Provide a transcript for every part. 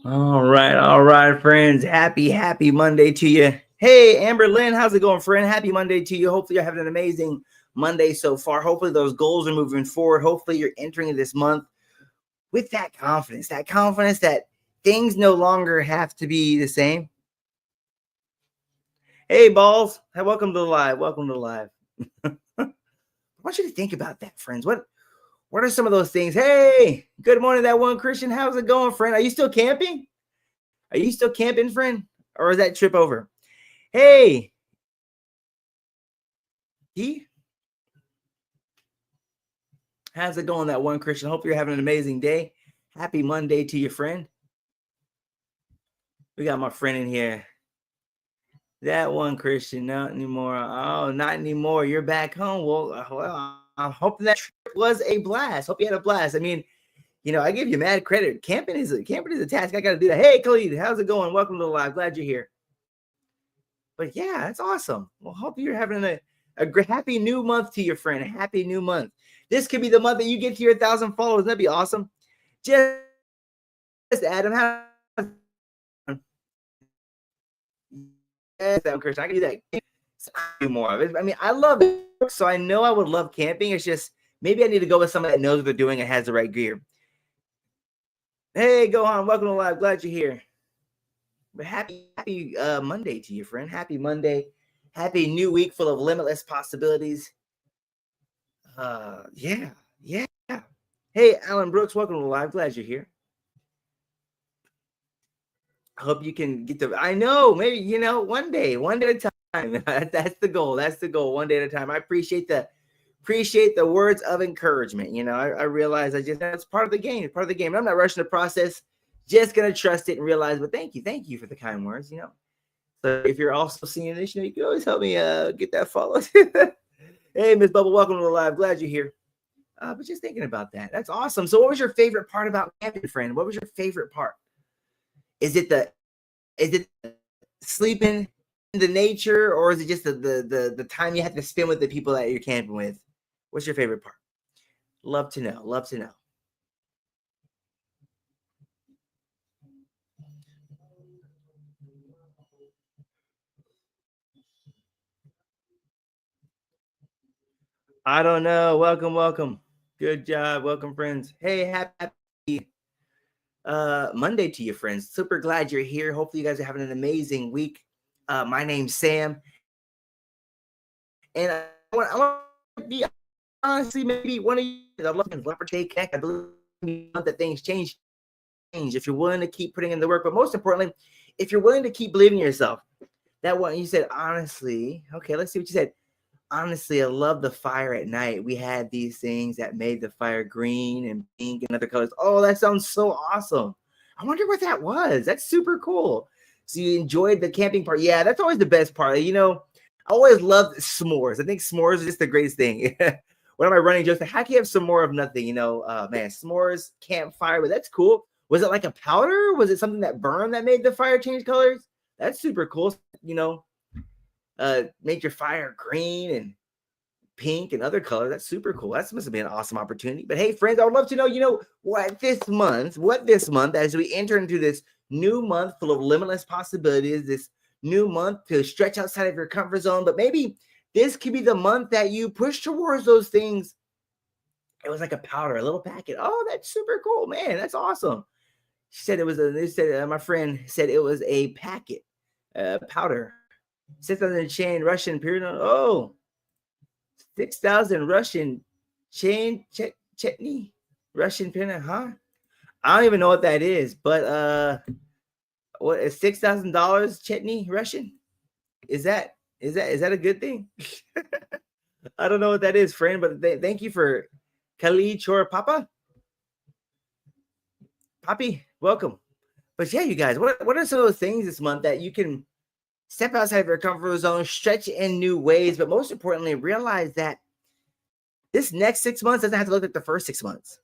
All right, friends. Happy Monday to you. Hey, Amber Lynn, how's it going, friend? Happy Monday to you. Hopefully, you're having an amazing Monday so far. Hopefully, those goals are moving forward. Hopefully, you're entering this month with that confidence that things no longer have to be the same. Hey, balls. Hey, welcome to the live. Welcome to the live. I want you to think about that, friends. What are some of those things? Hey, good morning, that one Christian. How's it going, friend? Are you still camping? Are you still camping, friend? Or is that trip over? Hey, he, how's it going, that one Christian? Hope you're having an amazing day. Happy Monday to your friend. We got my friend in here. That one Christian, not anymore. Oh, not anymore. You're back home. Well, I'm hoping that trip was a blast. Hope you had a blast. I mean, I give you mad credit. Camping is a task. I got to do that. Hey, Khalid, how's it going? Welcome to the live. Glad you're here. But yeah, that's awesome. Well, hope you're having a happy new month to your friend. A happy new month. This could be the month that you get to your 1,000 followers. That'd be awesome. Just Adam, how? Yes, I'm Christian. I can do that. Do more of it. I mean, I love it, so I know I would love camping. It's just maybe I need to go with somebody that knows what they're doing and has the right gear. Hey, Gohan, welcome to live. Glad you're here. But happy Monday to you, friend. Happy Monday. Happy new week full of limitless possibilities. Yeah. Hey, Alan Brooks, welcome to live. Glad you're here. I hope you can get the. I know, maybe one day at a time. That's the goal. That's the goal. One day at a time. I appreciate the words of encouragement. I realize it's part of the game. It's part of the game. I'm not rushing the process. Just gonna trust it and realize. But thank you for the kind words. So if you're also seeing this, you can always help me get that followed. Hey, Miss Bubble, welcome to the live. Glad you're here. But just thinking about that. That's awesome. So what was your favorite part about camping, friend? What was your favorite part? Is it sleeping in the nature, or is it just the time you have to spend with the people that you're camping with? What's your favorite part? Love to know. I don't know. Welcome. Good job. Welcome, friends. Hey, happy Monday to you, friends. Super glad you're here. Hopefully you guys are having an amazing week. My name's Sam, and I want to be honestly maybe one of you. I love to take connect. I believe that things change. If you're willing to keep putting in the work, but most importantly, if you're willing to keep believing in yourself. That one you said honestly. Okay, let's see what you said. Honestly, I love the fire at night. We had these things that made the fire green and pink and other colors. Oh, that sounds so awesome. I wonder what that was. That's super cool. So you enjoyed the camping part. Yeah, that's always the best part. I always loved s'mores. I think s'mores is just the greatest thing. One of my running jokes, how can you have some more of nothing? Man, s'mores, campfire, but that's cool. Was it like a powder? Was it something that burned that made the fire change colors? That's super cool. Make your fire green and pink and other colors. That's super cool. That must have been an awesome opportunity. But hey, friends, I would love to know, what this month, as we enter into this new month full of limitless possibilities, this new month to stretch outside of your comfort zone. But maybe this could be the month that you push towards those things. It was like a powder, a little packet. Oh, that's super cool, man. That's awesome. She said my friend said it was a packet, powder. 6,000 chain Russian period. Oh, 6,000 Russian chain chetney Russian period, huh? I don't even know what that is, but what is $6,000 chetney Russian? Is that a good thing? I don't know what that is, friend, but thank you for Khalid Chor Papa. Poppy, welcome. But yeah, you guys, what are some of those things this month that you can step outside of your comfort zone, stretch in new ways, but most importantly, realize that this next 6 months doesn't have to look like the first 6 months.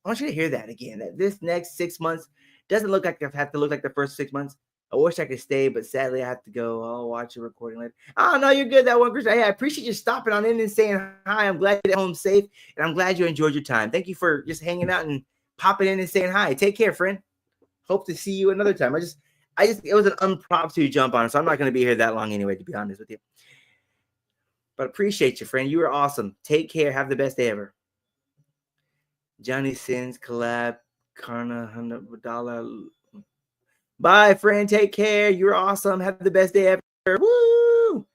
I want you to hear that again, that this next 6 months doesn't have to look like the first 6 months. I wish I could stay, but sadly I have to go. I'll watch a recording later. Oh, no, you're good, that one, Chris. Hey, I appreciate you stopping on in and saying hi. I'm glad you're at home safe, and I'm glad you enjoyed your time. Thank you for just hanging out and popping in and saying hi. Take care, friend. Hope to see you another time. It was an impromptu jump on, so I'm not going to be here that long anyway, to be honest with you. But appreciate you, friend. You were awesome. Take care. Have the best day ever. Johnny Sins collab. Karna Wadala. Bye, friend. Take care. You're awesome. Have the best day ever. Woo!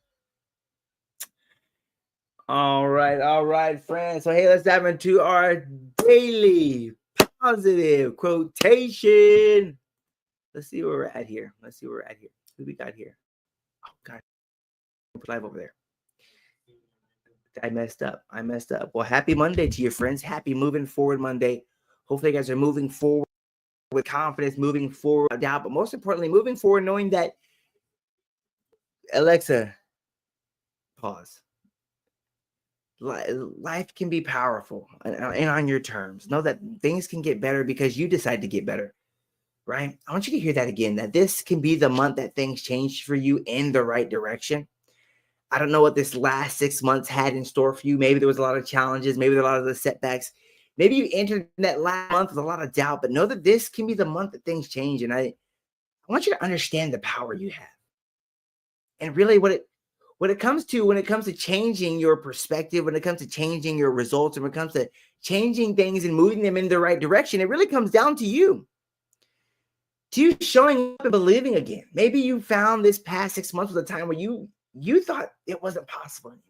All right, friends. So, hey, let's dive into our daily positive quotation. Let's see where we're at here. Who we got here? Oh, God. Live over there. I messed up. Well, happy Monday to you, friends. Happy moving forward Monday. Hopefully, you guys are moving forward with confidence, moving forward without doubt, but most importantly, moving forward knowing that, Alexa, pause. Life can be powerful and on your terms. Know that things can get better because you decide to get better, right? I want you to hear that again, that this can be the month that things change for you in the right direction. I don't know what this last 6 months had in store for you. Maybe there was a lot of challenges. Maybe there were a lot of the setbacks. Maybe you entered that last month with a lot of doubt, but know that this can be the month that things change. And I want you to understand the power you have. And really when it comes to changing your perspective, when it comes to changing your results, and when it comes to changing things and moving them in the right direction, it really comes down to you. To you showing up and believing again. Maybe you found this past 6 months was a time where you thought it wasn't possible anymore.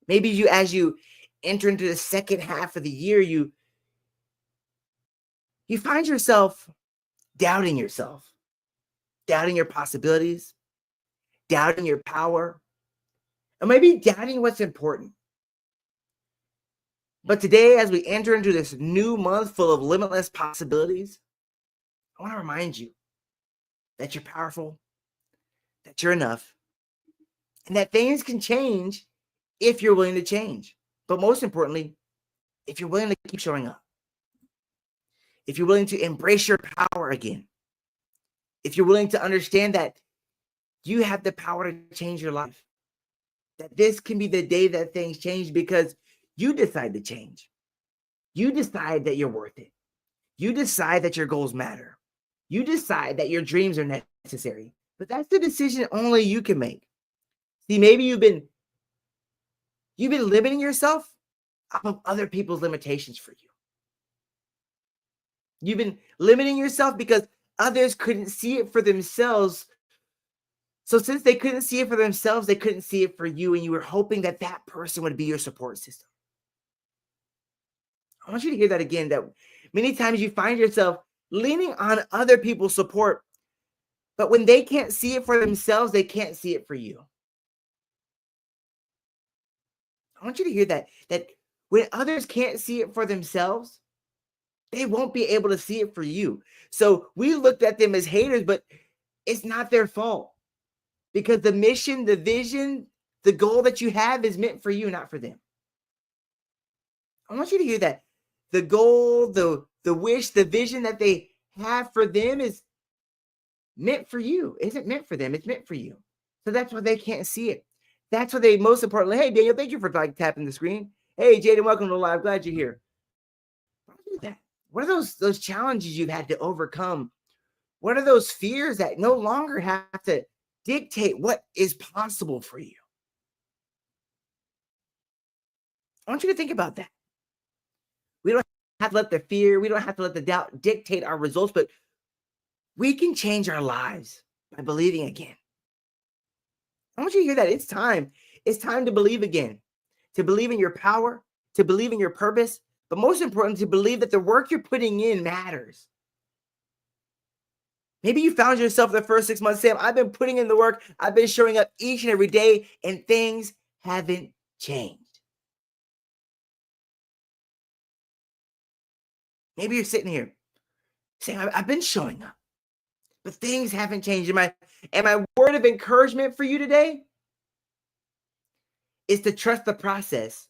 Maybe as you enter into the second half of the year, you find yourself, doubting your possibilities, doubting your power, or maybe doubting what's important. But today, as we enter into this new month full of limitless possibilities, I want to remind you that you're powerful, that you're enough, and that things can change if you're willing to change. But most importantly, if you're willing to keep showing up, if you're willing to embrace your power again, if you're willing to understand that you have the power to change your life, that this can be the day that things change because you decide to change. You decide that you're worth it. You decide that your goals matter. You decide that your dreams are necessary. But that's the decision only you can make. See, maybe you've been limiting yourself off of other people's limitations for you. You've been limiting yourself because others couldn't see it for themselves. So since they couldn't see it for themselves, they couldn't see it for you, and you were hoping that that person would be your support system. I want you to hear that again, that many times you find yourself leaning on other people's support, but when they can't see it for themselves, they can't see it for you. I want you to hear that when others can't see it for themselves, they won't be able to see it for you. So we looked at them as haters, but it's not their fault because the mission, the vision, the goal that you have is meant for you, not for them. I want you to hear that. The goal, the wish, the vision that they have for them is meant for you. It isn't meant for them. It's meant for you. So that's why they can't see it. That's what they most importantly. Hey, Daniel, thank you for tapping the screen. Hey, Jaden, welcome to the live. Glad you're here. What are those challenges you've had to overcome? What are those fears that no longer have to dictate what is possible for you? I want you to think about that. We don't have to let the fear, we don't have to let the doubt dictate our results, but we can change our lives by believing again. I want you to hear that. It's time. It's time to believe again, to believe in your power, to believe in your purpose, but most important, to believe that the work you're putting in matters. Maybe you found yourself the first 6 months saying, I've been putting in the work, I've been showing up each and every day, and things haven't changed. Maybe you're sitting here saying, I've been showing up, but things haven't changed. And my word of encouragement for you today is to trust the process,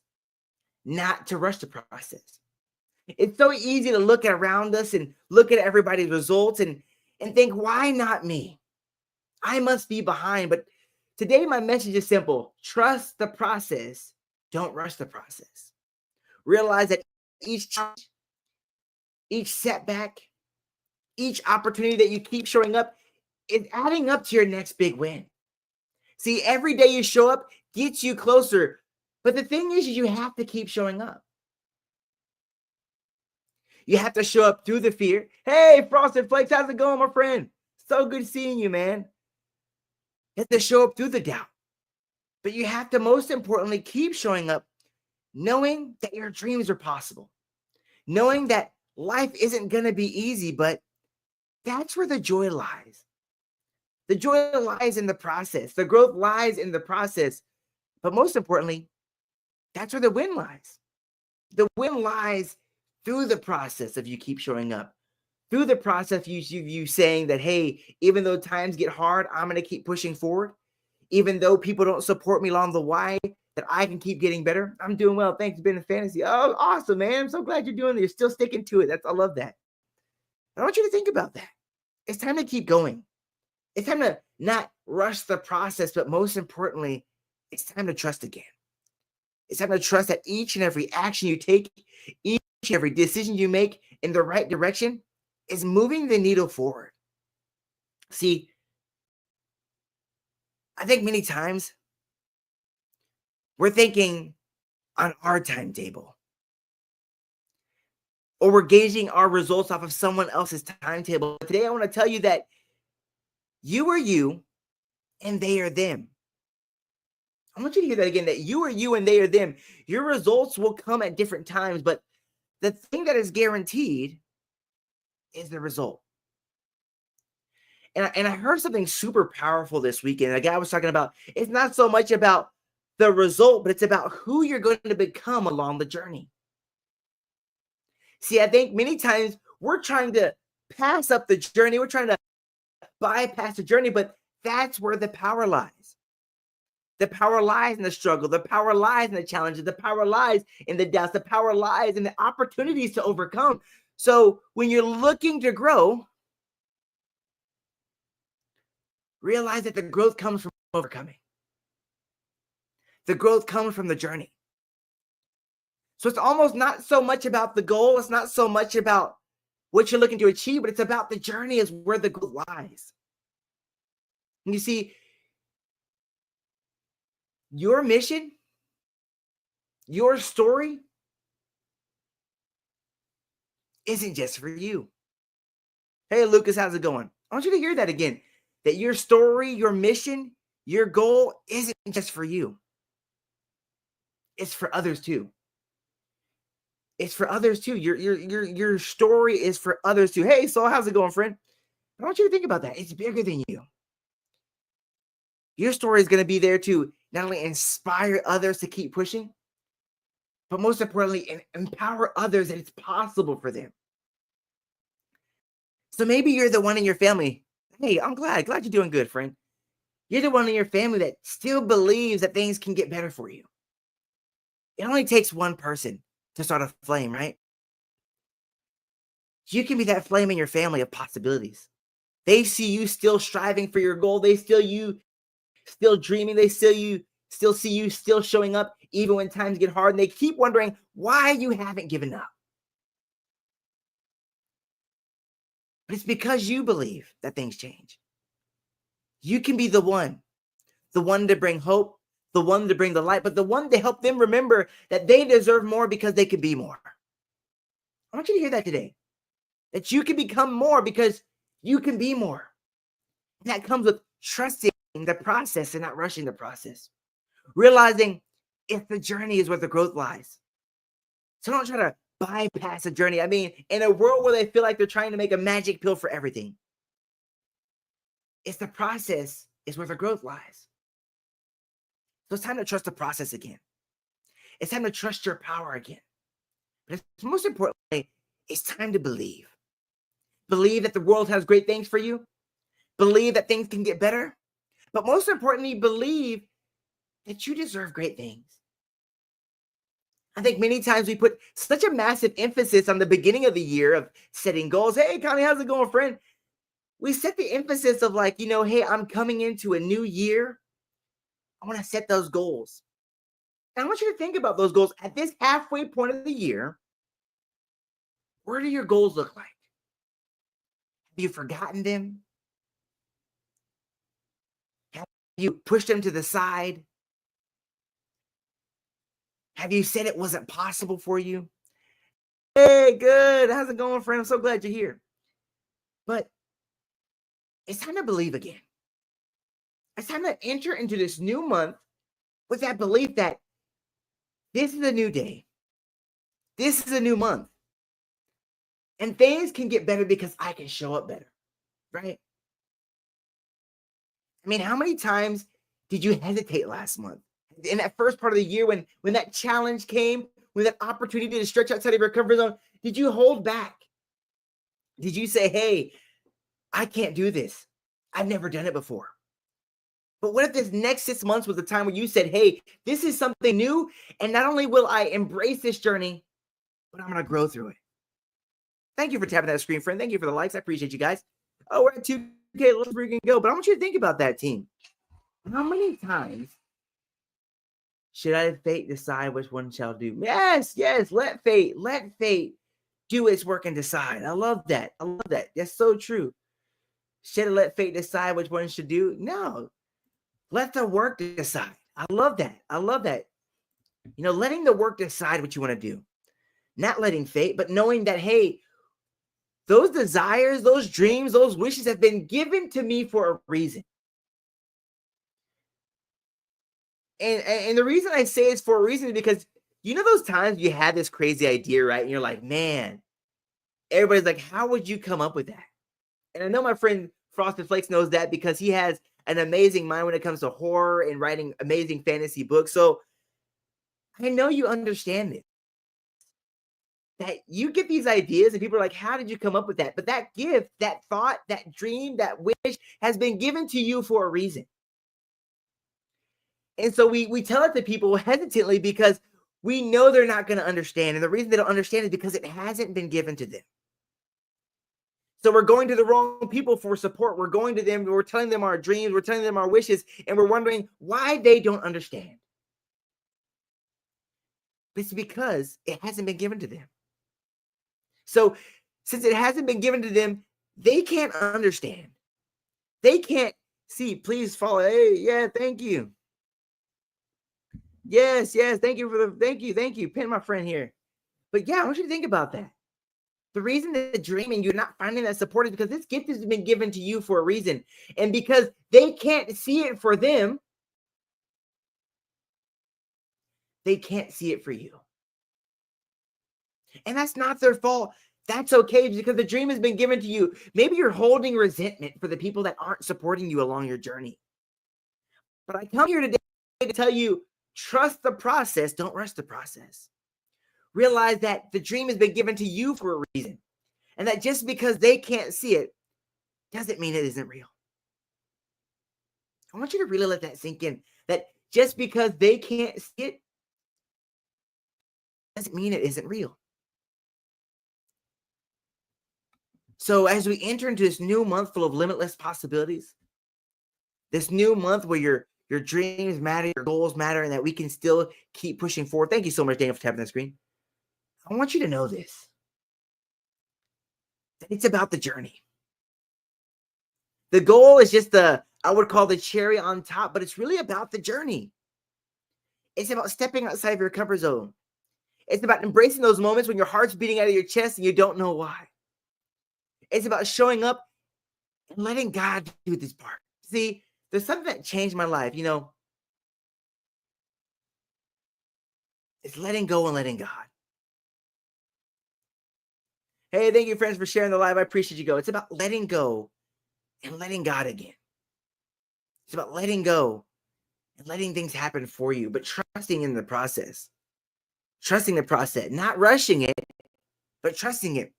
not to rush the process. It's so easy to look around us and look at everybody's results and think, why not me? I must be behind. But today, my message is simple. Trust the process. Don't rush the process. Realize that each challenge, each setback, each opportunity that you keep showing up is adding up to your next big win. See, every day you show up gets you closer. But the thing is you have to keep showing up. You have to show up through the fear. Hey, Frosted Flakes, how's it going, my friend? So good seeing you, man. You have to show up through the doubt. But you have to, most importantly, keep showing up knowing that your dreams are possible. Knowing that life isn't going to be easy, but that's where the joy lies. The joy lies in the process. The growth lies in the process. But most importantly, that's where the win lies. The win lies through the process of you keep showing up. Through the process of you saying that, hey, even though times get hard, I'm going to keep pushing forward. Even though people don't support me along the way, that I can keep getting better. I'm doing well. Thanks for being in fantasy. Oh, awesome, man. I'm so glad you're doing it. You're still sticking to it. I love that. I want you to think about that. It's time to keep going. It's time to not rush the process, but most importantly, it's time to trust again. It's time to trust that each and every action you take, each and every decision you make in the right direction is moving the needle forward. See, I think many times we're thinking on our timetable, or we're gauging our results off of someone else's timetable. Today, I want to tell you that you are you and they are them. I want you to hear that again, that you are you and they are them. Your results will come at different times, but the thing that is guaranteed is the result. And I heard something super powerful this weekend. A guy was talking about it's not so much about the result, but it's about who you're going to become along the journey. See, I think many times we're trying to pass up the journey. We're trying to bypass the journey, but that's where the power lies. The power lies in the struggle. The power lies in the challenges. The power lies in the doubts. The power lies in the opportunities to overcome. So when you're looking to grow, realize that the growth comes from overcoming. The growth comes from the journey. So it's almost not so much about the goal. It's not so much about what you're looking to achieve, but it's about the journey is where the growth lies. And you see, your mission, your story isn't just for you. Hey, Lucas, how's it going? I want you to hear that again, that your story, your mission, your goal isn't just for you. It's for others too. It's for others too. Your story is for others too. Hey, so how's it going, friend? I want you to think about that. It's bigger than you. Your story is going to be there to not only inspire others to keep pushing, but most importantly, empower others that it's possible for them. So maybe you're the one in your family. Hey, I'm glad you're doing good, friend. You're the one in your family that still believes that things can get better for you. It only takes one person to start a flame, right? You can be that flame in your family of possibilities. They see you still striving for your goal. They still dreaming. They still see you still showing up even when times get hard. And they keep wondering why you haven't given up. But it's because you believe that things change. You can be the one to bring hope, the one to bring the light, but the one to help them remember that they deserve more because they can be more. I want you to hear that today, that you can become more because you can be more. And that comes with trusting the process and not rushing the process. Realizing if the journey is where the growth lies. So don't try to bypass the journey. I mean, in a world where they feel like they're trying to make a magic pill for everything, it's the process is where the growth lies. So it's time to trust the process again. It's time to trust your power again. But it's most importantly, it's time to believe. Believe that the world has great things for you. Believe that things can get better. But most importantly, believe that you deserve great things. I think many times we put such a massive emphasis on the beginning of the year of setting goals. Hey, Connie, how's it going, friend? We set the emphasis of like, hey, I'm coming into a new year. I want to set those goals. And I want you to think about those goals at this halfway point of the year. Where do your goals look like? you forgotten them? Have you pushed them to the side? Have you said it wasn't possible for you? Hey, good. How's it going, friend? I'm so glad you're here. But it's time to believe again. It's time to enter into this new month with that belief that this is a new day. This is a new month. And things can get better because I can show up better, right? I mean, how many times did you hesitate last month? In that first part of the year when that challenge came, when that opportunity to stretch outside of your comfort zone, did you hold back? Did you say, hey, I can't do this? I've never done it before. But what if this next 6 months was the time when you said, hey, this is something new, and not only will I embrace this journey, but I'm going to grow through it. Thank you for tapping that screen, friend. Thank you for the likes. I appreciate you guys. Oh, we're at 2K. Let's freaking go. But I want you to think about that, team. How many times should I fate decide which one shall do? Yes, let fate do its work and decide. I love that. That's so true. Should I let fate decide which one should do? No. Let the work decide. I love that. Letting the work decide what you want to do. Not letting fate, but knowing that, hey, those desires, those dreams, those wishes have been given to me for a reason. And the reason I say it's for a reason is because those times you had this crazy idea, right? And you're like, man, everybody's like, how would you come up with that? And I know my friend Frosted Flakes knows that because he has an amazing mind when it comes to horror and writing amazing fantasy books. So I know you understand it. That you get these ideas and people are like, how did you come up with that? But that gift, that thought, that dream, that wish has been given to you for a reason. And so we tell it to people hesitantly because we know they're not going to understand. And the reason they don't understand is because it hasn't been given to them. So we're going to the wrong people for support. We're going to them. We're telling them our dreams. We're telling them our wishes. And we're wondering why they don't understand. It's because it hasn't been given to them. So since it hasn't been given to them, they can't understand. They can't see. Please follow. Hey, yeah, thank you. Yes, thank you. Thank you. Pin my friend here. But yeah, I want you to think about that. The reason that dreaming, you're not finding that support is because this gift has been given to you for a reason. And because they can't see it for them, they can't see it for you. And that's not their fault. That's okay because the dream has been given to you. Maybe you're holding resentment for the people that aren't supporting you along your journey. But I come here today to tell you, trust the process. Don't rush the process. Realize that the dream has been given to you for a reason. And that just because they can't see it doesn't mean it isn't real. I want you to really let that sink in. That just because they can't see it doesn't mean it isn't real. So as we enter into this new month full of limitless possibilities, this new month where your dreams matter, your goals matter, and that we can still keep pushing forward. Thank you so much, Daniel, for tapping the screen. I want you to know this. That it's about the journey. The goal is just I would call the cherry on top, but it's really about the journey. It's about stepping outside of your comfort zone. It's about embracing those moments when your heart's beating out of your chest and you don't know why. It's about showing up and letting God do this part. See, there's something that changed my life, It's letting go and letting God. Hey, thank you, friends, for sharing the live. I appreciate you. It's about letting go and letting God again. It's about letting go and letting things happen for you, but trusting in the process. Trusting the process, not rushing it, but trusting it.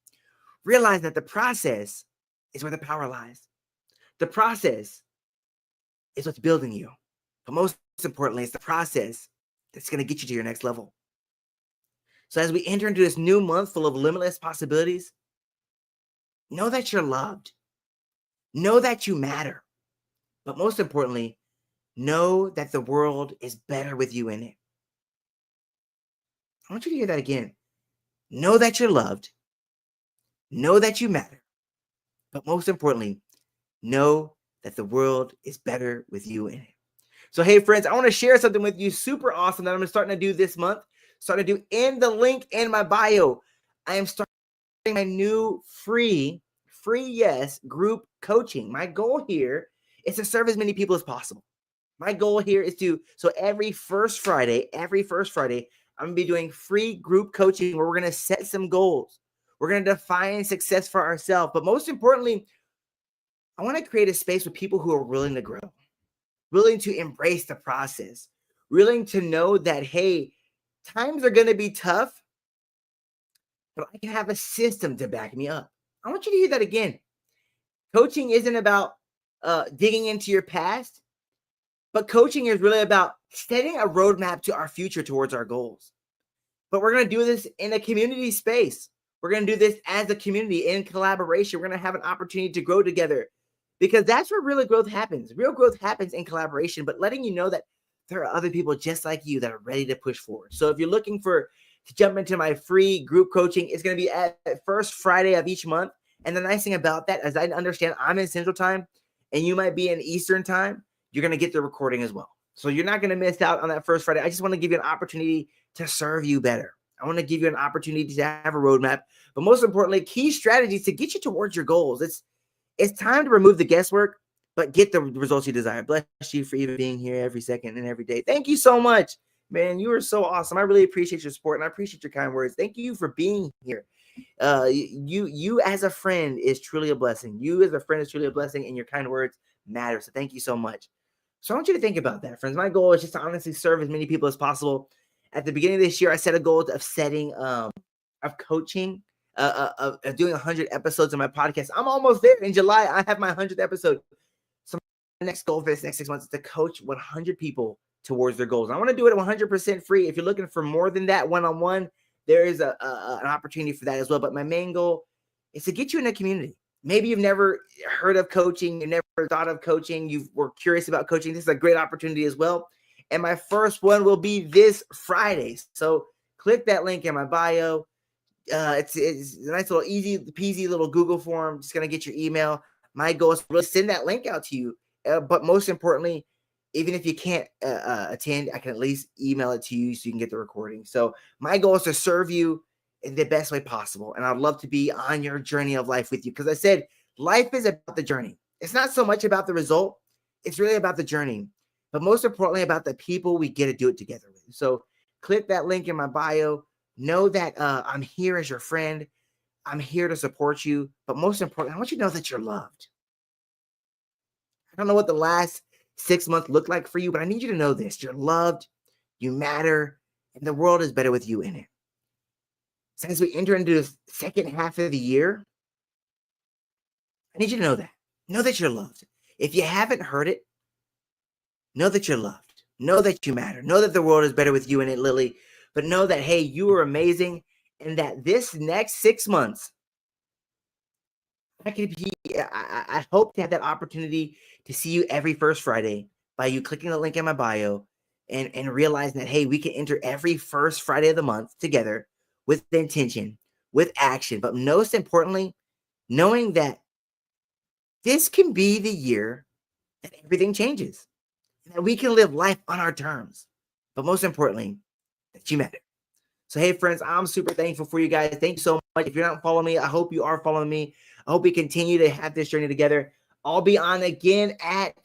Realize that the process is where the power lies. The process is what's building you. But most importantly, it's the process that's going to get you to your next level. So as we enter into this new month full of limitless possibilities, know that you're loved. Know that you matter. But most importantly, know that the world is better with you in it. I want you to hear that again. Know that you're loved. Know that you matter. But most importantly, know that the world is better with you in it. So, hey, friends, I want to share something with you super awesome that I'm starting to do this month. Starting to do in the link in my bio. I am starting my new free yes group coaching. My goal here is to serve as many people as possible. My goal here is so every first Friday, I'm gonna be doing free group coaching where we're gonna set some goals. We're gonna define success for ourselves. But most importantly, I want to create a space with people who are willing to grow, willing to embrace the process, willing to know that, hey, times are gonna be tough, but I can have a system to back me up. I want you to hear that again. Coaching isn't about digging into your past, but coaching is really about setting a roadmap to our future towards our goals. But we're going to do this in a community space. We're going to do this as a community in collaboration. We're going to have an opportunity to grow together because that's where real growth happens. Real growth happens in collaboration, but letting you know that there are other people just like you that are ready to push forward. So if you're looking to jump into my free group coaching, it's going to be at first Friday of each month. And the nice thing about that, as I understand, I'm in Central Time and you might be in Eastern Time, you're going to get the recording as well. So you're not going to miss out on that first Friday. I just want to give you an opportunity to serve you better. I want to give you an opportunity to have a roadmap, but most importantly, key strategies to get you towards your goals. It's time to remove the guesswork, but get the results you desire. Bless you for even being here every second and every day. Thank you so much, man. You are so awesome. I really appreciate your support and I appreciate your kind words. Thank you for being here. You as a friend is truly a blessing. You as a friend is truly a blessing, and your kind words matter. So thank you so much. So I want you to think about that, friends. My goal is just to honestly serve as many people as possible. At the beginning of this year, I set a goal of setting, of coaching, of doing 100 episodes of my podcast. I'm almost there. In July, I have my 100th episode. So my next goal for this next 6 months is to coach 100 people towards their goals. And I want to do it 100% free. If you're looking for more than that one-on-one, there is an opportunity for that as well. But my main goal is to get you in a community. Maybe you've never heard of coaching, you've never thought of coaching, you were curious about coaching. This is a great opportunity as well. And my first one will be this Friday. So click that link in my bio. It's a nice little easy peasy little Google form. Just going to get your email. My goal is to really send that link out to you. But most importantly, even if you can't attend, I can at least email it to you so you can get the recording. So my goal is to serve you in the best way possible. And I'd love to be on your journey of life with you. Because I said, life is about the journey. It's not so much about the result. It's really about the journey. But most importantly, about the people we get to do it together with. So click that link in my bio. Know that I'm here as your friend. I'm here to support you. But most importantly, I want you to know that you're loved. I don't know what the last 6 months looked like for you, but I need you to know this. You're loved, you matter, and the world is better with you in it. So as we enter into the second half of the year, I need you to know that. Know that you're loved. If you haven't heard it, know that you're loved. Know that you matter. Know that the world is better with you in it, Lily. But know that, hey, you are amazing, and that this next 6 months, I hope to have that opportunity to see you every first Friday by you clicking the link in my bio and realizing that, hey, we can enter every first Friday of the month together with intention, with action. But most importantly, knowing that this can be the year that everything changes, and that we can live life on our terms. But most importantly, that you matter. So, hey, friends, I'm super thankful for you guys. Thank you so much. If you're not following me, I hope you are following me. I hope we continue to have this journey together. I'll be on again at,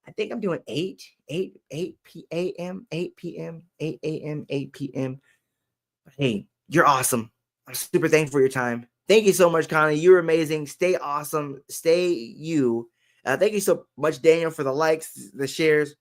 I think I'm doing 8 p.m., 8 p.m., 8 a.m., 8 p.m. But hey, you're awesome. I'm super thankful for your time. Thank you so much, Connie. You're amazing. Stay awesome. Stay you. Thank you so much, Daniel, for the likes, the shares.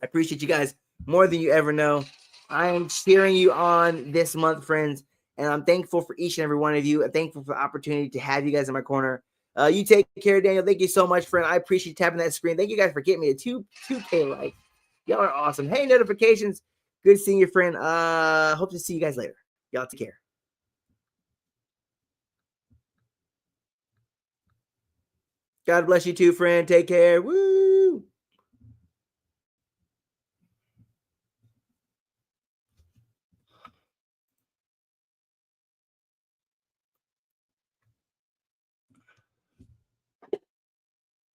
I appreciate you guys more than you ever know. I am cheering you on this month, friends, and I'm thankful for each and every one of you. I'm thankful for the opportunity to have you guys in my corner. You take care, Daniel. Thank you so much, friend. I appreciate tapping that screen. Thank you guys for getting me a 2K like. Y'all are awesome. Hey, notifications. Good seeing you, friend. Hope to see you guys later. Y'all take care. God bless you too, friend. Take care. Woo!